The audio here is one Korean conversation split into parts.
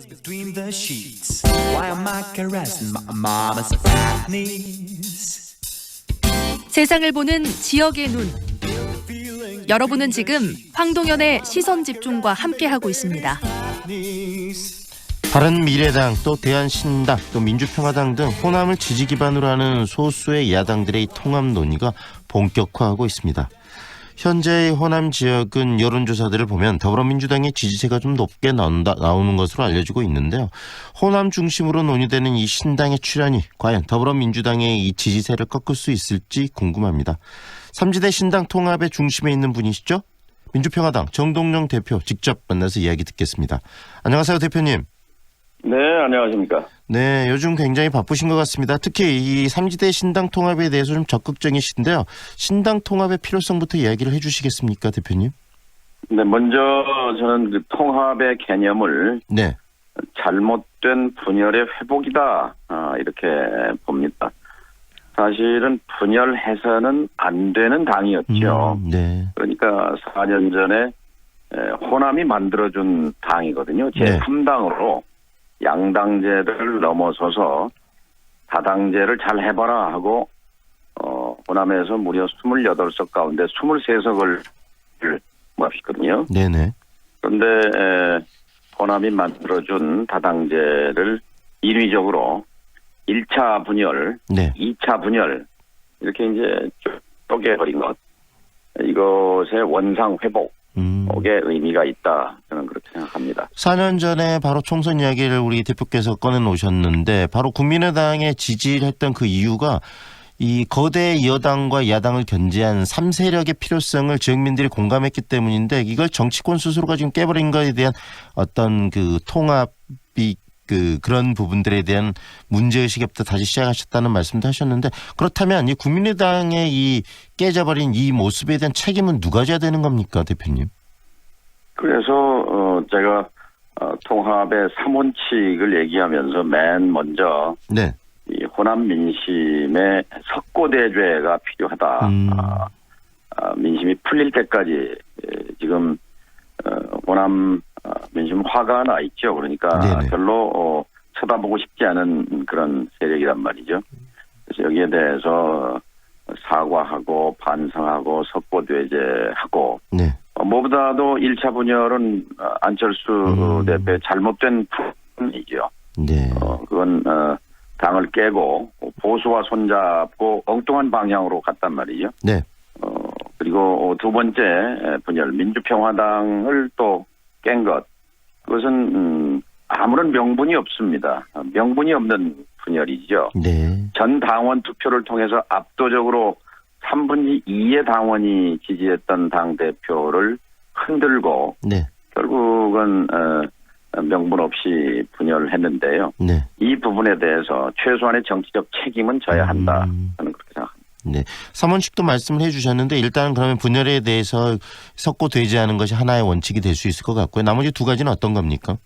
Between the sheets, why am I caressing my mama's fat knees? 세상을 보는 지역의 눈. 여러분은 지금 황동현의 시선 집중과 함께하고 있습니다. 바른미래당, 또 대한신당, 또 민주평화당 등 호남을 지지 기반으로 하는 소수의 야당들의 통합 논의가 본격화하고 있습니다. 현재의 호남 지역은 여론조사들을 보면 더불어민주당의 지지세가 좀 높게 나오는 것으로 알려지고 있는데요. 호남 중심으로 논의되는 이 신당의 출현이 과연 더불어민주당의 이 지지세를 꺾을 수 있을지 궁금합니다. 삼지대 신당 통합의 중심에 있는 분이시죠? 민주평화당 정동영 대표 직접 만나서 이야기 듣겠습니다. 안녕하세요, 대표님. 네, 안녕하십니까. 네, 요즘 굉장히 바쁘신 것 같습니다. 특히 이 삼지대 신당 통합에 대해서 좀 적극적이신데요. 신당 통합의 필요성부터 이야기를 해주시겠습니까, 대표님? 네, 먼저 저는 그 통합의 개념을 네, 잘못된 분열의 회복이다, 이렇게 봅니다. 사실은 분열해서는 안 되는 당이었죠. 네, 그러니까 4년 전에 호남이 만들어준 당이거든요. 제3당으로 양당제를 넘어서서 다당제를 잘 해봐라 하고 호남에서 무려 28석 가운데 23석을 모았거든요. 네네. 그런데 호남이 만들어준 다당제를 인위적으로 1차 분열, 네. 2차 분열 이렇게 이제 쪼개버린 것, 이것의 원상 회복 의 의미가 있다, 저는 그렇게 생각합니다. 4년 전에 바로 총선 이야기를 우리 대표께서 꺼내놓으셨는데 바로 국민의당에 지지를 했던 그 이유가 이 거대 여당과 야당을 견제한 3세력의 필요성을 지역민들이 공감했기 때문인데 이걸 정치권 스스로가 지금 깨버린 것에 대한 어떤 그 통합이 그런 부분들에 대한 문제의식부터 다시 시작하셨다는 말씀도 하셨는데, 그렇다면 이 국민의당의 이 깨져버린 이 모습에 대한 책임은 누가 져야 되는 겁니까, 대표님? 그래서 제가 통합의 3원칙을 얘기하면서 맨 먼저 네. 이 호남 민심의 석고대죄가 필요하다. 민심이 풀릴 때까지 지금 호남 민심 화가 나 있죠. 그러니까 네네. 별로 쳐다보고 싶지 않은 그런 세력이란 말이죠. 그래서 여기에 대해서 사과하고 반성하고 석고대죄하고, 네. 무엇보다도 1차 분열은 안철수 대표의 잘못된 분이죠. 네. 그건 당을 깨고 보수와 손잡고 엉뚱한 방향으로 갔단 말이죠. 네. 그리고 두 번째 분열, 민주평화당을 또 깬 것, 그것은 아무런 명분이 없습니다. 명분이 없는 분열이죠. 네. 전 당원 투표를 통해서 압도적으로 3분의 2의 당원이 지지했던 당대표를 흔들고 네. 결국은 명분 없이 분열을 했는데요. 네. 이 부분에 대해서 최소한의 정치적 책임은 져야 한다, 저는 그렇게 생각합니다. 네. 3원칙도 말씀을 해주셨는데 일단 그러면 분열에 대해서 석고되지하는 것이 하나의 원칙이 될 수 있을 것 같고요. 나머지 두 가지는 어떤 겁니까?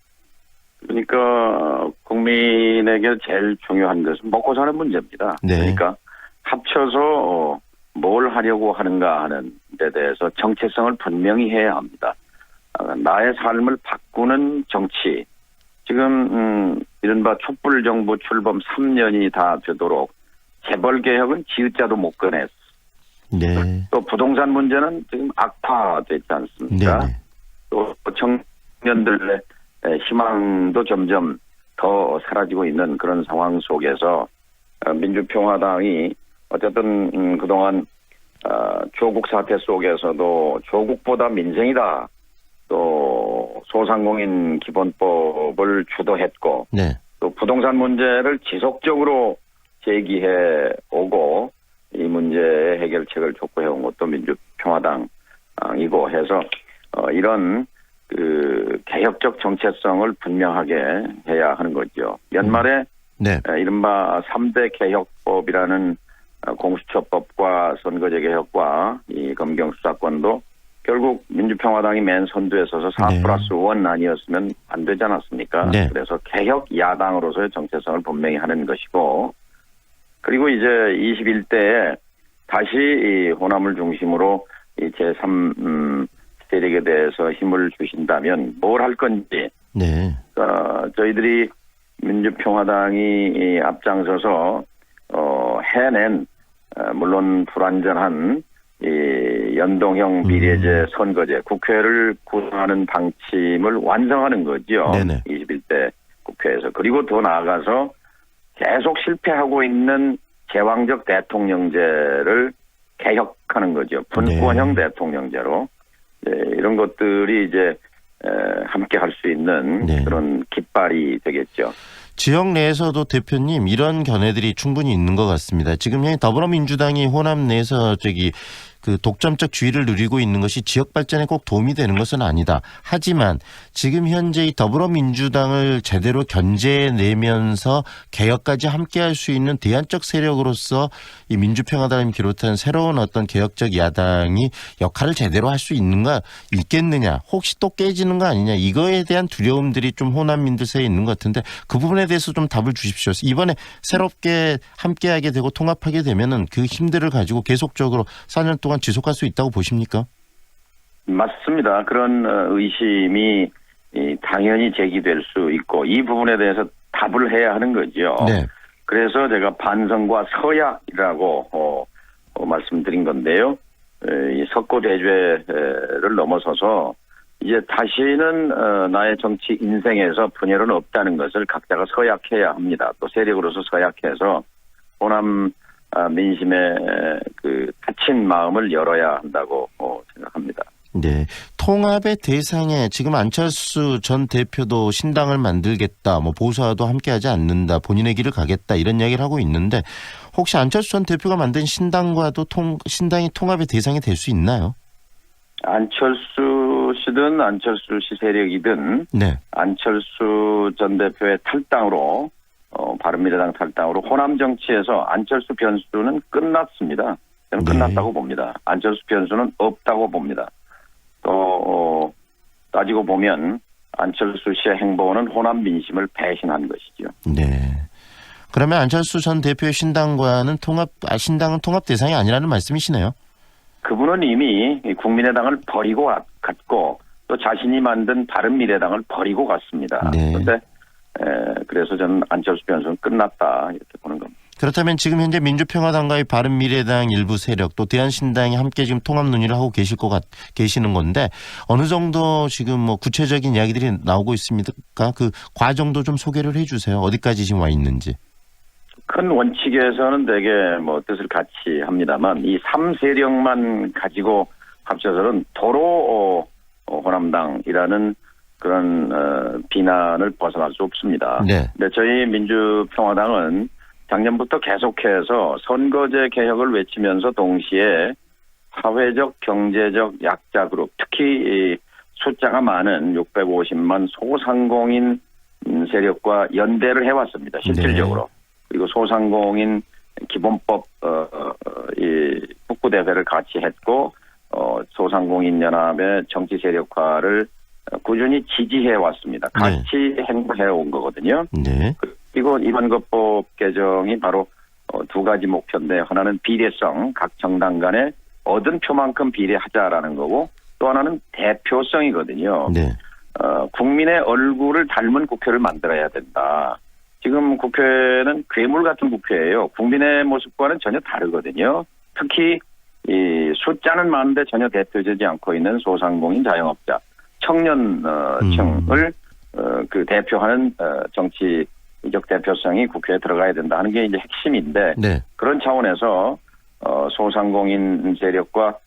그러니까 국민에게 제일 중요한 것은 먹고 사는 문제입니다. 네. 그러니까 합쳐서 뭘 하려고 하는가 하는 데 대해서 정체성을 분명히 해야 합니다. 나의 삶을 바꾸는 정치. 지금 이른바 촛불정부 출범 3년이 다 되도록 재벌개혁은 지읒자도 못 꺼냈어. 네. 또 부동산 문제는 지금 악화됐지 않습니까? 네네. 또 청년들의 희망도 점점 더 사라지고 있는 그런 상황 속에서 민주평화당이 어쨌든 그동안 조국 사태 속에서도 조국보다 민생이다, 또 소상공인 기본법을 주도했고, 네. 또 부동산 문제를 지속적으로 제기해 오고 이 문제의 해결책을 촉구해온 것도 민주평화당이고 해서 이런 그 개혁적 정체성을 분명하게 해야 하는 거죠. 연말에 네. 이른바 3대 개혁법이라는 공수처법과 선거제 개혁과 이 검경수사권도 결국 민주평화당이 맨 선두에 서서 4+1 아니었으면 안 되지 않았습니까? 네. 그래서 개혁 야당으로서의 정체성을 분명히 하는 것이고, 그리고 이제 21대에 다시 이 호남을 중심으로 이 제3 세력에 대해서 힘을 주신다면 뭘 할 건지, 네. 저희들이 민주평화당이 앞장서서 해낸 물론 불완전한 이 연동형 비례제 선거제 국회를 구성하는 방침을 완성하는 거죠. 네네. 21대 국회에서. 그리고 더 나아가서 계속 실패하고 있는 제왕적 대통령제를 개혁하는 거죠. 분권형 대통령제로. 이런 것들이 이제 함께 할 수 있는 네. 그런 깃발이 되겠죠. 지역 내에서도 대표님 이런 견해들이 충분히 있는 것 같습니다. 지금 현재 더불어민주당이 호남 내에서 그 독점적 지위를 누리고 있는 것이 지역 발전에 꼭 도움이 되는 것은 아니다. 하지만 지금 현재 이 더불어민주당을 제대로 견제해내면서 개혁까지 함께할 수 있는 대안적 세력으로서 이 민주평화당을 비롯한 새로운 어떤 개혁적 야당이 역할을 제대로 할 수 있겠느냐. 혹시 또 깨지는 거 아니냐. 이거에 대한 두려움들이 좀 호남민들 사이에 있는 것 같은데 그 부분에 대해서 좀 답을 주십시오. 이번에 새롭게 함께하게 되고 통합하게 되면은 그 힘들을 가지고 계속적으로 4년 동안 지속할 수 있다고 보십니까? 맞습니다. 그런 의심이 당연히 제기될 수 있고 이 부분에 대해서 답을 해야 하는 거죠. 네. 그래서 제가 반성과 서약이라고 말씀드린 건데요. 이 석고대죄를 넘어서서 이제 다시는 나의 정치 인생에서 분열은 없다는 것을 각자가 서약해야 합니다. 또 세력으로서 서약해서 호남 민심의 그 다친 마음을 열어야 한다고 생각합니다. 네. 통합의 대상에 지금 안철수 전 대표도 신당을 만들겠다, 보수와도 함께하지 않는다, 본인의 길을 가겠다 이런 이야기를 하고 있는데 혹시 안철수 전 대표가 만든 신당과도 신당이 통합의 대상이 될 수 있나요? 안철수 씨든 안철수 씨 세력이든 네. 안철수 전 대표의 탈당으로 바른미래당 탈당으로 호남 정치에서 안철수 변수는 끝났습니다. 저는 네. 끝났다고 봅니다. 안철수 변수는 없다고 봅니다. 또 따지고 보면 안철수 씨의 행보는 호남 민심을 배신한 것이죠. 네. 그러면 안철수 전 대표의 신당과는 신당은 통합 대상이 아니라는 말씀이시네요. 그분은 이미 국민의당을 버리고 갔고 또 자신이 만든 바른미래당을 버리고 갔습니다. 네. 그런데 그래서 저는 안철수 변수는 끝났다 이렇게 보는 겁니다. 그렇다면 지금 현재 민주평화당과의 바른미래당 일부 세력 또 대한신당이 함께 지금 통합 논의를 하고 계시는 건데 어느 정도 지금 구체적인 이야기들이 나오고 있습니까? 그 과정도 좀 소개를 해주세요. 어디까지 지금 와 있는지. 큰 원칙에서는 되게 뜻을 같이 합니다만 이 3세력만 가지고 합쳐서는 도로 호남당이라는 그런 비난을 벗어날 수 없습니다. 네. 근데 저희 민주평화당은 작년부터 계속해서 선거제 개혁을 외치면서 동시에 사회적 경제적 약자 그룹 특히 숫자가 많은 650만 소상공인 세력과 연대를 해왔습니다. 실질적으로. 네. 그리고 소상공인 기본법 이 북구대회를 같이 했고 소상공인 연합의 정치 세력화를 꾸준히 지지해 왔습니다. 같이 네. 행보해 온 거거든요. 네. 그리고 이번 헌법 개정이 바로 두 가지 목표인데 하나는 비례성, 각 정당 간에 얻은 표만큼 비례하자라는 거고 또 하나는 대표성이거든요. 네. 국민의 얼굴을 닮은 국회를 만들어야 된다. 지금 국회는 괴물 같은 국회예요. 국민의 모습과는 전혀 다르거든요. 특히 이 숫자는 많은데 전혀 대표되지 않고 있는 소상공인 자영업자, 청년층을 그 대표하는 정치적 대표성이 국회에 들어가야 된다 하는 게 이제 핵심인데 네. 그런 차원에서 소상공인 세력과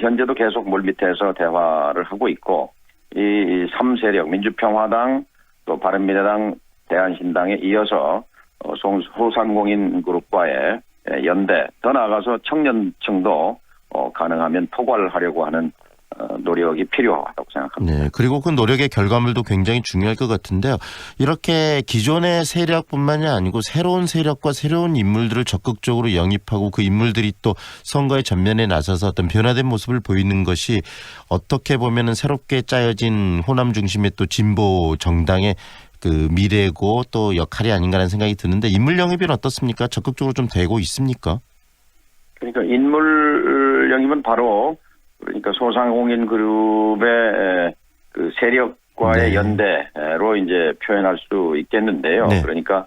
현재도 계속 물밑에서 대화를 하고 있고 이 3세력 민주평화당 또 바른미래당 대한신당에 이어서 소상공인 그룹과의 연대 더 나아가서 청년층도 가능하면 포괄하려고 하는 노력이 필요하다고 생각합니다. 네, 그리고 그 노력의 결과물도 굉장히 중요할 것 같은데요. 이렇게 기존의 세력뿐만이 아니고 새로운 세력과 새로운 인물들을 적극적으로 영입하고 그 인물들이 또 선거의 전면에 나서서 어떤 변화된 모습을 보이는 것이 어떻게 보면은 새롭게 짜여진 호남 중심의 또 진보 정당의 그 미래고 또 역할이 아닌가라는 생각이 드는데 인물 영입은 어떻습니까? 적극적으로 좀 되고 있습니까? 그러니까 인물 영입은 바로 그러니까 소상공인 그룹의 그 세력 세력과의 네. 연대로 이제 표현할 수 있겠는데요. 네. 그러니까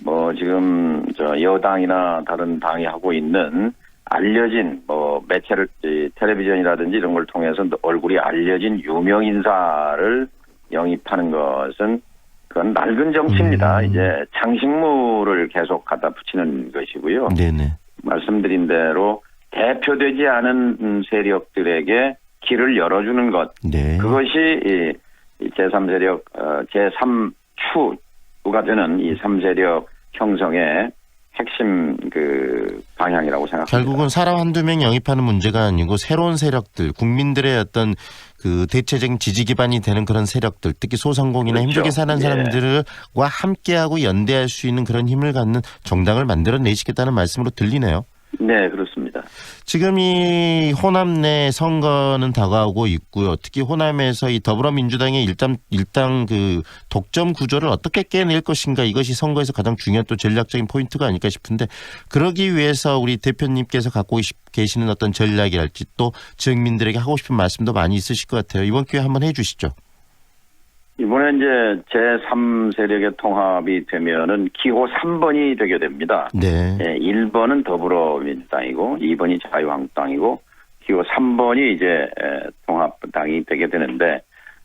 뭐 지금 저 여당이나 다른 당이 하고 있는 알려진 뭐 매체를 텔레비전이라든지 이런 걸 통해서 얼굴이 알려진 유명 인사를 영입하는 것은 그건 낡은 정치입니다. 이제 장식물을 계속 갖다 붙이는 것이고요. 네네. 말씀드린 대로 대표되지 않은 세력들에게 길을 열어주는 것. 네. 그것이 이 제3세력, 제3추가 되는 이 3세력 형성의 핵심 그 방향이라고 생각합니다. 결국은 사람 한두 명 영입하는 문제가 아니고 새로운 세력들, 국민들의 어떤 그 대체적인 지지 기반이 되는 그런 세력들, 특히 소상공인이나 그렇죠. 힘들게 사는 예. 사람들과 함께하고 연대할 수 있는 그런 힘을 갖는 정당을 만들어내시겠다는 말씀으로 들리네요. 네, 그렇습니다. 지금 이 호남 내 선거는 다가오고 있고요. 특히 호남에서 이 더불어민주당의 일당 그 독점 구조를 어떻게 깨낼 것인가, 이것이 선거에서 가장 중요한 또 전략적인 포인트가 아닐까 싶은데, 그러기 위해서 우리 대표님께서 갖고 계시는 어떤 전략이랄지 또 지역민들에게 하고 싶은 말씀도 많이 있으실 것 같아요. 이번 기회에 한번 해주시죠. 이번에 이제 제3세력의 통합이 되면은 기호 3번이 되게 됩니다. 네. 1번은 더불어민주당이고 2번이 자유한국당이고 기호 3번이 이제 통합당이 되게 되는데,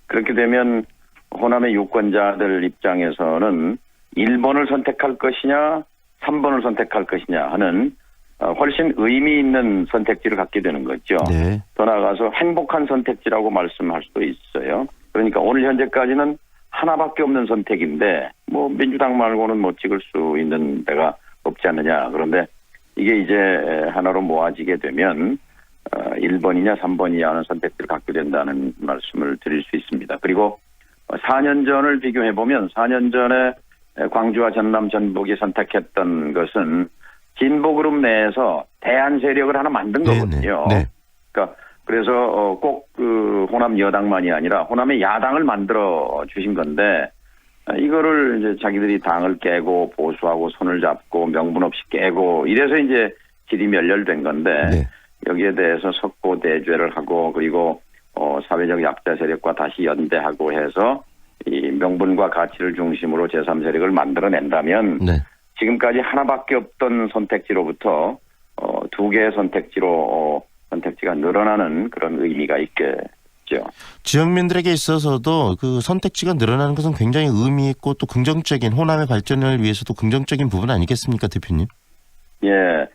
그렇게 되면 호남의 유권자들 입장에서는 1번을 선택할 것이냐 3번을 선택할 것이냐 하는 훨씬 의미 있는 선택지를 갖게 되는 거죠. 네. 더 나아가서 행복한 선택지라고 말씀할 수도 있어요. 그러니까 오늘 현재까지는 하나밖에 없는 선택인데 뭐 민주당 말고는 못 찍을 수 있는 데가 없지 않느냐. 그런데 이게 이제 하나로 모아지게 되면 1번이냐 3번이냐 하는 선택지를 갖게 된다는 말씀을 드릴 수 있습니다. 그리고 4년 전을 비교해보면 4년 전에 광주와 전남 전북이 선택했던 것은 진보 그룹 내에서 대안 세력을 하나 만든 거거든요. 네. 그러니까 그래서 꼭 그 호남 여당만이 아니라 호남의 야당을 만들어 주신 건데, 이거를 이제 자기들이 당을 깨고 보수하고 손을 잡고 명분 없이 깨고 이래서 이제 질이 멸렬된 건데, 네. 여기에 대해서 석고대죄를 하고 그리고 사회적 약자 세력과 다시 연대하고 해서 이 명분과 가치를 중심으로 제3세력을 만들어낸다면 네. 지금까지 하나밖에 없던 선택지로부터 두 개의 선택지가 늘어나는 그런 의미가 있겠죠. 지역민들에게 있어서도 그 선택지가 늘어나는 것은 굉장히 의미 있고 또 긍정적인 호남의 발전을 위해서도 긍정적인 부분 아니겠습니까, 대표님? 예.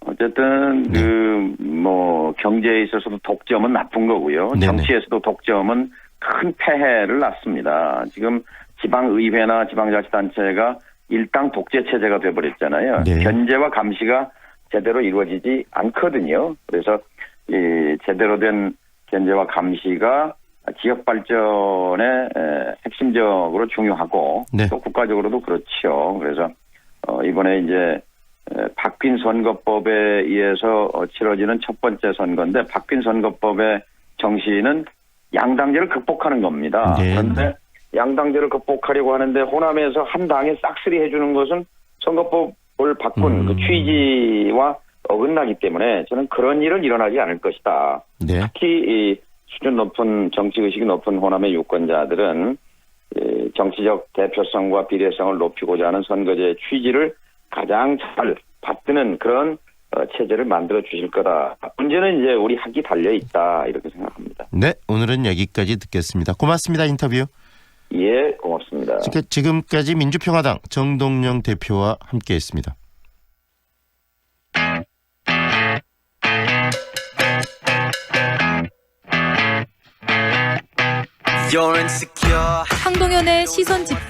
어쨌든 네. 뭐 경제에 있어서도 독점은 나쁜 거고요. 네네. 정치에서도 독점은 큰 폐해를 낳습니다. 지금 지방의회나 지방자치단체가 일당 독재 체제가 돼버렸잖아요. 네. 견제와 감시가 제대로 이루어지지 않거든요. 그래서 이 제대로 된 견제와 감시가 지역 발전에 핵심적으로 중요하고 네. 또 국가적으로도 그렇죠. 그래서 이번에 이제 바뀐 선거법에 의해서 치러지는 첫 번째 선거인데, 바뀐 선거법의 정신은 양당제를 극복하는 겁니다. 네. 그런데 양당제를 극복하려고 하는데 호남에서 한 당에 싹쓸이 해주는 것은 선거법을 바꾼 그 취지와 어긋나기 때문에 저는 그런 일은 일어나지 않을 것이다. 네. 특히 이 수준 높은 정치의식이 높은 호남의 유권자들은 정치적 대표성과 비례성을 높이고자 하는 선거제의 취지를 가장 잘 받드는 그런 체제를 만들어 주실 거다. 문제는 이제 우리 학이 달려 있다, 이렇게 생각합니다. 네, 오늘은 여기까지 듣겠습니다. 고맙습니다. 인터뷰. 예, 고맙습니다. 지금까지 민주평화당 정동영 대표와 함께했습니다. 황동현의 시선 집중.